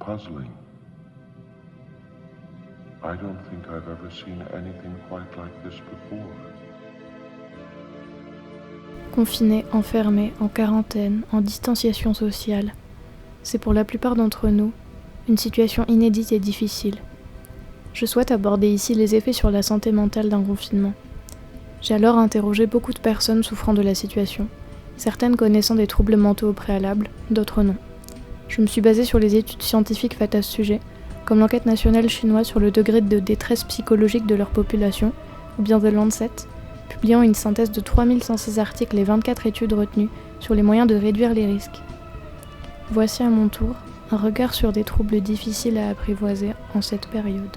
puzzling. I don't think I've ever seen anything quite like this before. Confinés, enfermés, en quarantaine, en distanciation sociale, c'est pour la plupart d'entre nous une situation inédite et difficile. Je souhaite aborder ici les effets sur la santé mentale d'un confinement. J'ai alors interrogé beaucoup de personnes souffrant de la situation, certaines connaissant des troubles mentaux au préalable, d'autres non. Je me suis basée sur les études scientifiques faites à ce sujet, comme l'enquête nationale chinoise sur le degré de détresse psychologique de leur population, ou bien The Lancet, publiant une synthèse de 3506 articles et 24 études retenues sur les moyens de réduire les risques. Voici à mon tour un regard sur des troubles difficiles à apprivoiser en cette période.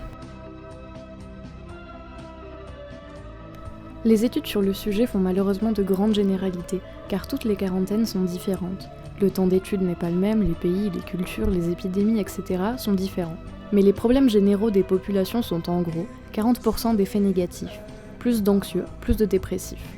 Les études sur le sujet font malheureusement de grandes généralités, car toutes les quarantaines sont différentes. Le temps d'étude n'est pas le même, les pays, les cultures, les épidémies, etc. sont différents. Mais les problèmes généraux des populations sont en gros 40% d'effets négatifs, plus d'anxieux, plus de dépressifs.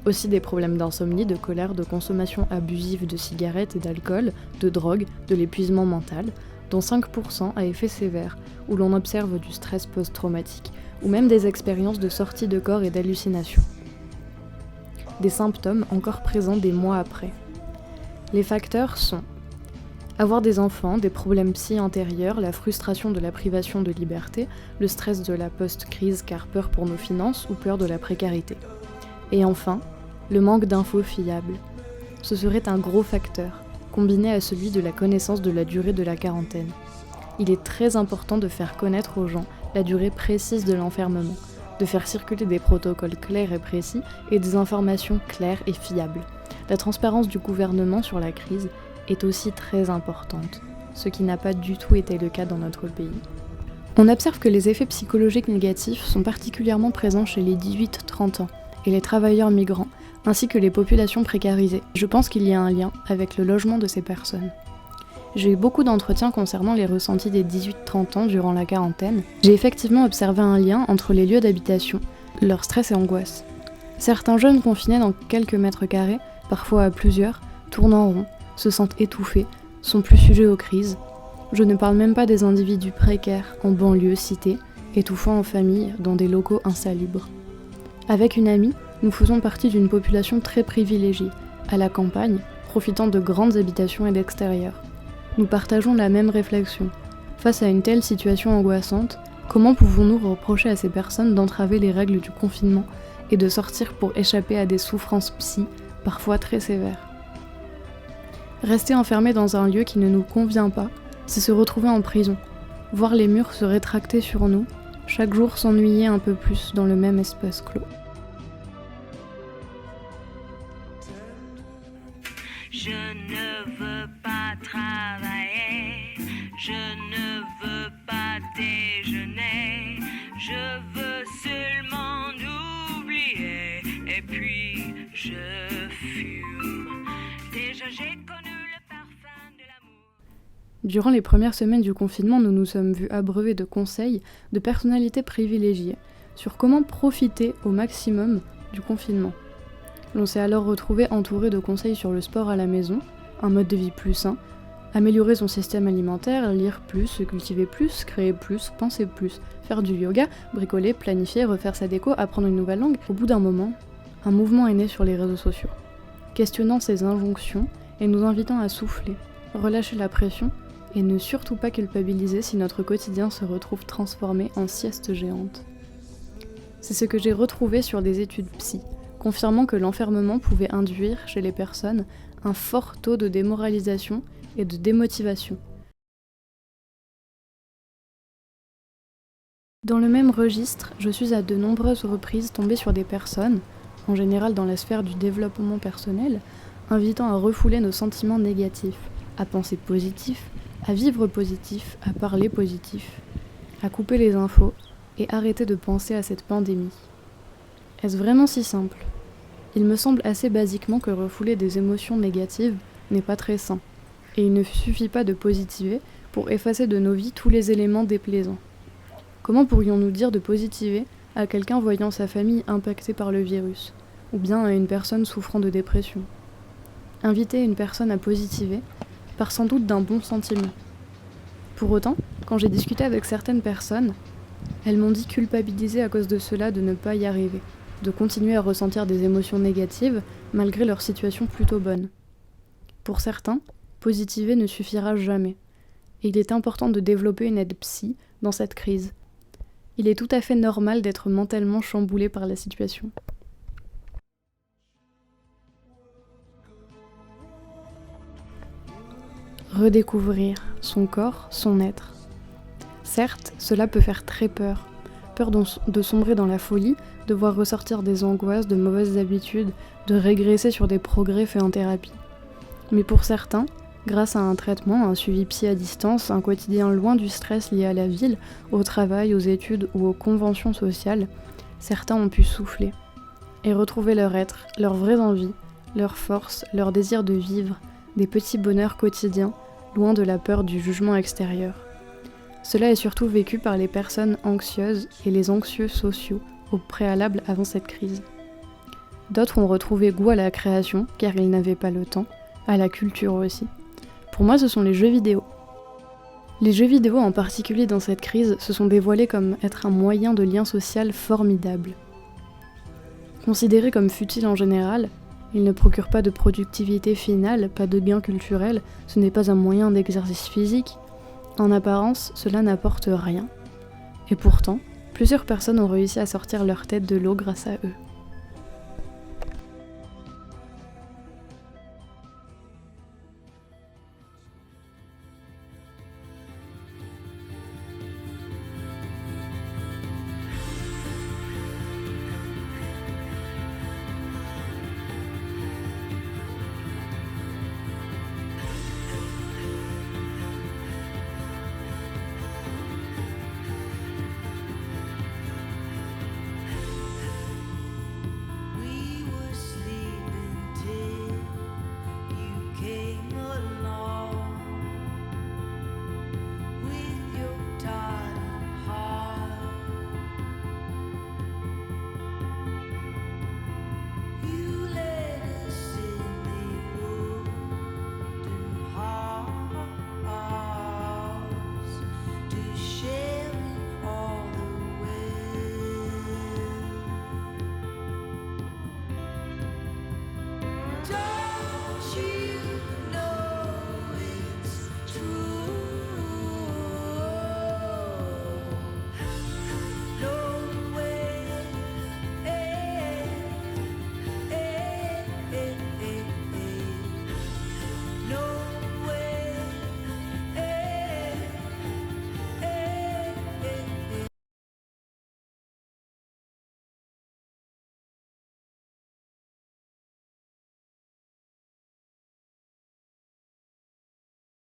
Aussi des problèmes d'insomnie, de colère, de consommation abusive de cigarettes et d'alcool, de drogue, de l'épuisement mental, dont 5% à effet sévère, où l'on observe du stress post-traumatique, ou même des expériences de sortie de corps et d'hallucinations. Des symptômes encore présents des mois après. Les facteurs sont avoir des enfants, des problèmes psy antérieurs, la frustration de la privation de liberté, le stress de la post-crise car peur pour nos finances ou peur de la précarité. Et enfin, le manque d'infos fiables. Ce serait un gros facteur, combiné à celui de la connaissance de la durée de la quarantaine. Il est très important de faire connaître aux gens la durée précise de l'enfermement, de faire circuler des protocoles clairs et précis et des informations claires et fiables. La transparence du gouvernement sur la crise est aussi très importante, ce qui n'a pas du tout été le cas dans notre pays. On observe que les effets psychologiques négatifs sont particulièrement présents chez les 18-30 ans et les travailleurs migrants, ainsi que les populations précarisées. Je pense qu'il y a un lien avec le logement de ces personnes. J'ai eu beaucoup d'entretiens concernant les ressentis des 18-30 ans durant la quarantaine. J'ai effectivement observé un lien entre les lieux d'habitation, leur stress et angoisse. Certains jeunes confinés dans quelques mètres carrés, parfois à plusieurs, tournent en rond, se sentent étouffés, sont plus sujets aux crises. Je ne parle même pas des individus précaires, en banlieue, cité, étouffant en famille, dans des locaux insalubres. Avec une amie, nous faisons partie d'une population très privilégiée, à la campagne, profitant de grandes habitations et d'extérieur. Nous partageons la même réflexion. Face à une telle situation angoissante, comment pouvons-nous reprocher à ces personnes d'entraver les règles du confinement et de sortir pour échapper à des souffrances psy, parfois très sévères ? Rester enfermé dans un lieu qui ne nous convient pas, c'est se retrouver en prison, voir les murs se rétracter sur nous, chaque jour s'ennuyer un peu plus dans le même espace clos. Je ne veux pas travailler, je ne veux pas déjeuner, je veux seulement oublier, et puis je fume. Déjà j'ai connu le parfum de l'amour. Durant les premières semaines du confinement, nous nous sommes vus abreuvés de conseils de personnalités privilégiées sur comment profiter au maximum du confinement. L'on s'est alors retrouvé entouré de conseils sur le sport à la maison, un mode de vie plus sain, améliorer son système alimentaire, lire plus, se cultiver plus, créer plus, penser plus, faire du yoga, bricoler, planifier, refaire sa déco, apprendre une nouvelle langue. Au bout d'un moment, un mouvement est né sur les réseaux sociaux, questionnant ces injonctions et nous invitant à souffler, relâcher la pression et ne surtout pas culpabiliser si notre quotidien se retrouve transformé en sieste géante. C'est ce que j'ai retrouvé sur des études psy, confirmant que l'enfermement pouvait induire chez les personnes un fort taux de démoralisation et de démotivation. Dans le même registre, je suis à de nombreuses reprises tombée sur des personnes, en général dans la sphère du développement personnel, invitant à refouler nos sentiments négatifs, à penser positif, à vivre positif, à parler positif, à couper les infos et arrêter de penser à cette pandémie. Est-ce vraiment si simple ? Il me semble assez basiquement que refouler des émotions négatives n'est pas très sain, et il ne suffit pas de positiver pour effacer de nos vies tous les éléments déplaisants. Comment pourrions-nous dire de positiver à quelqu'un voyant sa famille impactée par le virus, ou bien à une personne souffrant de dépression ? Inviter une personne à positiver part sans doute d'un bon sentiment. Pour autant, quand j'ai discuté avec certaines personnes, elles m'ont dit culpabiliser à cause de cela de ne pas y arriver, de continuer à ressentir des émotions négatives malgré leur situation plutôt bonne. Pour certains, positiver ne suffira jamais, et il est important de développer une aide psy dans cette crise. Il est tout à fait normal d'être mentalement chamboulé par la situation. Redécouvrir son corps, son être. Certes, cela peut faire très peur. Peur de sombrer dans la folie, de voir ressortir des angoisses, de mauvaises habitudes, de régresser sur des progrès faits en thérapie. Mais pour certains, grâce à un traitement, un suivi psy à distance, un quotidien loin du stress lié à la ville, au travail, aux études ou aux conventions sociales, certains ont pu souffler et retrouver leur être, leurs vraies envies, leurs forces, leur désir de vivre, des petits bonheurs quotidiens, loin de la peur du jugement extérieur. Cela est surtout vécu par les personnes anxieuses et les anxieux sociaux au préalable avant cette crise. D'autres ont retrouvé goût à la création, car ils n'avaient pas le temps, à la culture aussi. Pour moi, ce sont les jeux vidéo. Les jeux vidéo en particulier dans cette crise se sont dévoilés comme être un moyen de lien social formidable. Considérés comme futiles en général, ils ne procurent pas de productivité finale, pas de gain culturel, ce n'est pas un moyen d'exercice physique. En apparence, cela n'apporte rien. Et pourtant, plusieurs personnes ont réussi à sortir leur tête de l'eau grâce à eux.